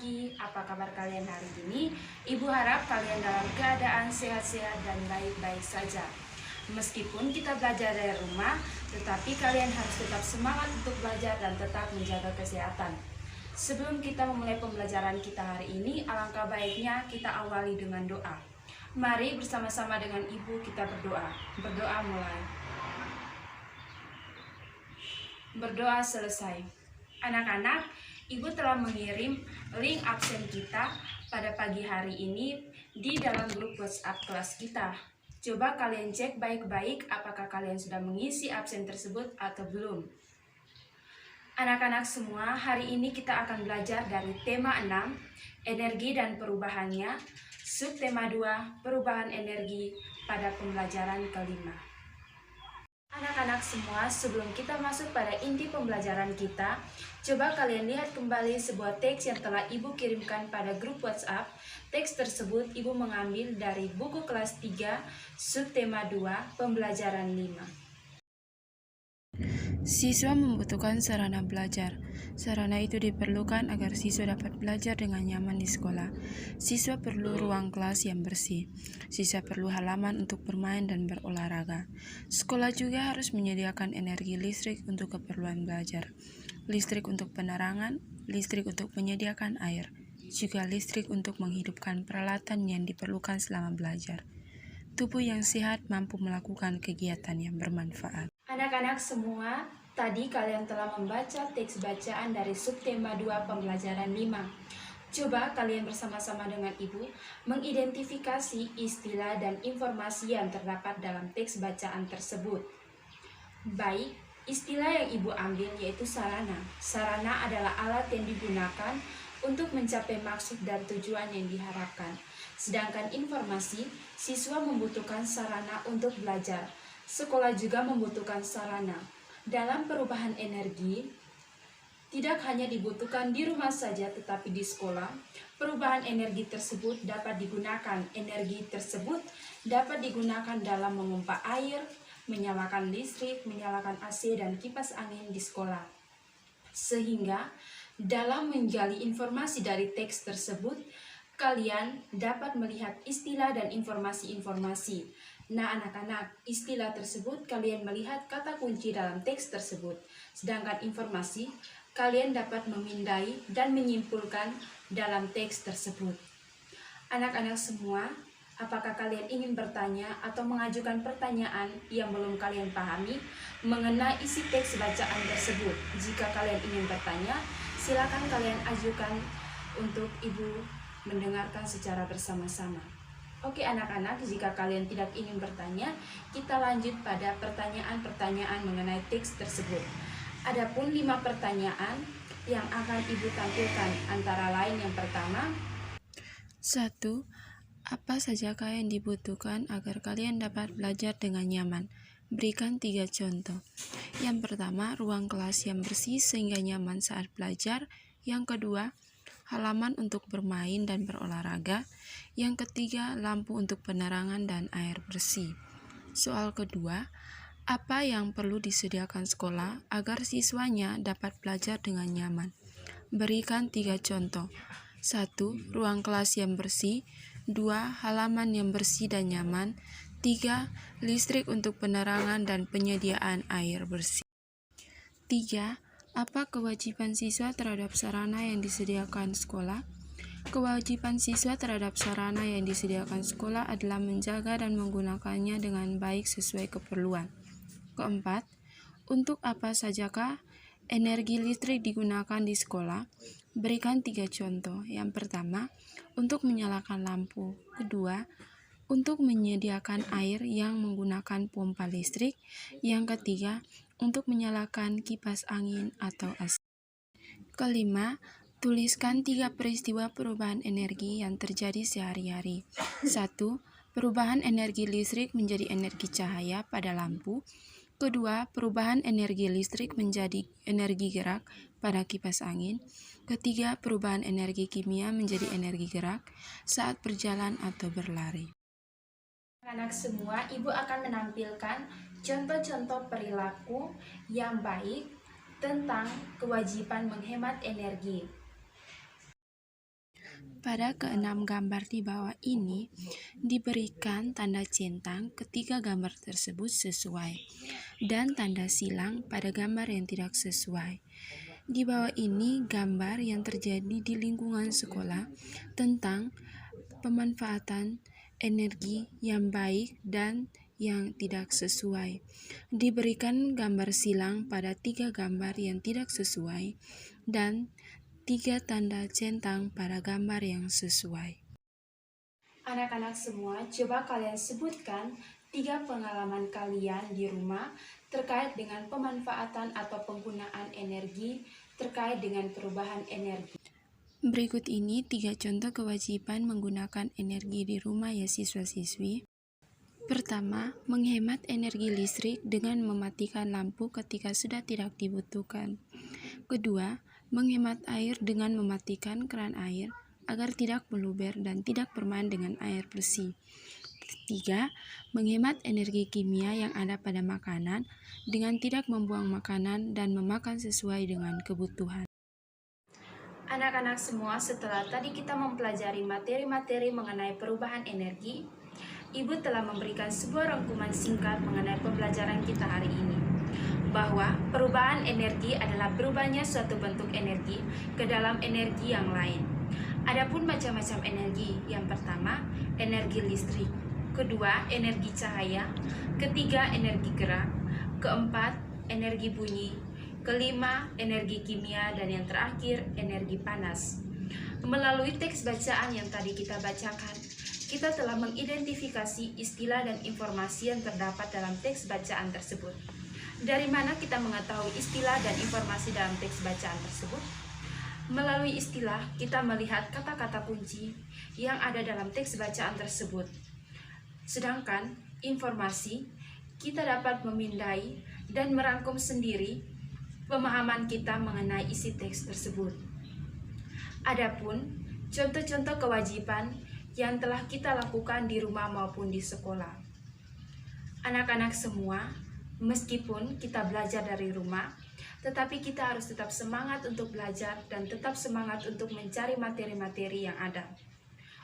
pagi, apa kabar kalian hari ini? Ibu harap kalian dalam keadaan sehat-sehat dan baik-baik saja. Meskipun kita belajar dari rumah, tetapi kalian harus tetap semangat untuk belajar dan tetap menjaga kesehatan. Sebelum kita memulai pembelajaran kita hari ini, alangkah baiknya kita awali dengan doa. Mari bersama-sama dengan Ibu kita berdoa. Berdoa mulai. Berdoa selesai. Anak-anak, Ibu telah mengirim link absen kita pada pagi hari ini di dalam grup WhatsApp kelas kita. Coba kalian cek baik-baik apakah kalian sudah mengisi absen tersebut atau belum. Anak-anak semua, hari ini kita akan belajar dari tema 6, energi dan perubahannya, subtema 2, perubahan energi pada pembelajaran kelima. Anak-anak semua, sebelum kita masuk pada inti pembelajaran kita, coba kalian lihat kembali sebuah teks yang telah Ibu kirimkan pada grup WhatsApp. Teks tersebut Ibu mengambil dari buku kelas 3, subtema 2, pembelajaran 5. Siswa membutuhkan sarana belajar. Sarana itu diperlukan agar siswa dapat belajar dengan nyaman di sekolah. Siswa perlu ruang kelas yang bersih. Siswa perlu halaman untuk bermain dan berolahraga. Sekolah juga harus menyediakan energi listrik untuk keperluan belajar. Listrik untuk penerangan, listrik untuk menyediakan air, juga listrik untuk menghidupkan peralatan yang diperlukan selama belajar. Tubuh yang sehat mampu melakukan kegiatan yang bermanfaat. Anak-anak semua, tadi kalian telah membaca teks bacaan dari subtema 2 pembelajaran 5. Coba kalian bersama-sama dengan Ibu mengidentifikasi istilah dan informasi yang terdapat dalam teks bacaan tersebut. Baik, istilah yang Ibu ambil yaitu sarana. Sarana adalah alat yang digunakan untuk mencapai maksud dan tujuan yang diharapkan. Sedangkan informasi, siswa membutuhkan sarana untuk belajar. Sekolah juga membutuhkan sarana. Dalam perubahan energi, tidak hanya dibutuhkan di rumah saja tetapi di sekolah. Perubahan energi tersebut dapat digunakan. Energi tersebut dapat digunakan dalam memompa air, menyalakan listrik, menyalakan AC dan kipas angin di sekolah. Sehingga dalam menggali informasi dari teks tersebut, kalian dapat melihat istilah dan informasi-informasi. Nah, anak-anak, istilah tersebut kalian melihat kata kunci dalam teks tersebut. Sedangkan informasi, kalian dapat memindai dan menyimpulkan dalam teks tersebut. Anak-anak semua, apakah kalian ingin bertanya atau mengajukan pertanyaan yang belum kalian pahami mengenai isi teks bacaan tersebut? Jika kalian ingin bertanya, silakan kalian ajukan untuk Ibu mendengarkan secara bersama-sama. Oke anak-anak, jika kalian tidak ingin bertanya, kita lanjut pada pertanyaan-pertanyaan mengenai teks tersebut. Adapun 5 pertanyaan yang akan Ibu tampilkan, antara lain yang pertama. 1. Apa sajakah yang dibutuhkan agar kalian dapat belajar dengan nyaman? Berikan 3 contoh. Yang pertama, ruang kelas yang bersih sehingga nyaman saat belajar. Yang kedua, halaman untuk bermain dan berolahraga. Yang ketiga, lampu untuk penerangan dan air bersih. Soal kedua, apa yang perlu disediakan sekolah agar siswanya dapat belajar dengan nyaman? Berikan 3 contoh. 1. Ruang kelas yang bersih. 2. Halaman yang bersih dan nyaman. 3. Listrik untuk penerangan dan penyediaan air bersih. 3. Apa kewajiban siswa terhadap sarana yang disediakan sekolah? Kewajiban siswa terhadap sarana yang disediakan sekolah adalah menjaga dan menggunakannya dengan baik sesuai keperluan. Keempat, untuk apa sajakah energi listrik digunakan di sekolah? Berikan 3 contoh. Yang pertama, untuk menyalakan lampu. Kedua, untuk menyediakan air yang menggunakan pompa listrik. Yang ketiga, untuk menyalakan kipas angin atau AC. Kelima, tuliskan 3 peristiwa perubahan energi yang terjadi sehari-hari. 1. Perubahan energi listrik menjadi energi cahaya pada lampu. Kedua, perubahan energi listrik menjadi energi gerak pada kipas angin. Ketiga, perubahan energi kimia menjadi energi gerak saat berjalan atau berlari. Anak-anak semua, Ibu akan menampilkan contoh-contoh perilaku yang baik tentang kewajiban menghemat energi. Pada keenam gambar di bawah ini diberikan tanda centang ketiga gambar tersebut sesuai dan tanda silang pada gambar yang tidak sesuai. Di bawah ini gambar yang terjadi di lingkungan sekolah tentang pemanfaatan energi yang baik dan yang tidak sesuai. Diberikan gambar silang pada 3 gambar yang tidak sesuai dan 3 tanda centang pada gambar yang sesuai. Anak-anak semua, coba kalian sebutkan 3 pengalaman kalian di rumah terkait dengan pemanfaatan atau penggunaan energi terkait dengan perubahan energi. Berikut ini 3 contoh kewajiban menggunakan energi di rumah ya siswa-siswi. Pertama, menghemat energi listrik dengan mematikan lampu ketika sudah tidak dibutuhkan. Kedua, menghemat air dengan mematikan keran air agar tidak meluber dan tidak bermain dengan air bersih. Ketiga, menghemat energi kimia yang ada pada makanan dengan tidak membuang makanan dan memakan sesuai dengan kebutuhan. Anak-anak semua, setelah tadi kita mempelajari materi-materi mengenai perubahan energi, Ibu telah memberikan sebuah rangkuman singkat mengenai pembelajaran kita hari ini, bahwa perubahan energi adalah berubahnya suatu bentuk energi ke dalam energi yang lain. Adapun macam-macam energi, yang pertama, energi listrik, kedua, energi cahaya, ketiga, energi gerak, keempat, energi bunyi, kelima, energi kimia, dan yang terakhir, energi panas. Melalui teks bacaan yang tadi kita bacakan, kita telah mengidentifikasi istilah dan informasi yang terdapat dalam teks bacaan tersebut. Dari mana kita mengetahui istilah dan informasi dalam teks bacaan tersebut? Melalui istilah, kita melihat kata-kata kunci yang ada dalam teks bacaan tersebut. Sedangkan informasi, kita dapat memindai dan merangkum sendiri pemahaman kita mengenai isi teks tersebut. Adapun contoh-contoh kewajiban yang telah kita lakukan di rumah maupun di sekolah. Anak-anak semua, meskipun kita belajar dari rumah, tetapi kita harus tetap semangat untuk belajar dan tetap semangat untuk mencari materi-materi yang ada.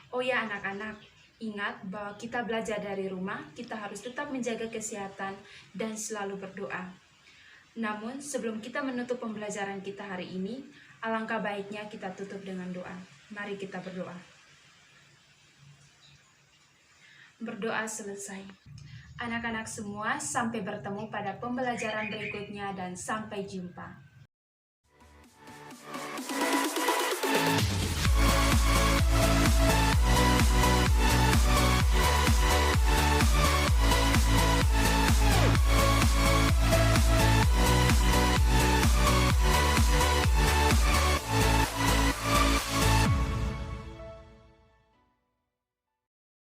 Oh ya anak-anak, ingat bahwa kita belajar dari rumah, kita harus tetap menjaga kesehatan dan selalu berdoa. Namun sebelum kita menutup pembelajaran kita hari ini, alangkah baiknya kita tutup dengan doa. Mari kita berdoa. Berdoa selesai. Anak-anak semua, sampai bertemu pada pembelajaran berikutnya dan sampai jumpa.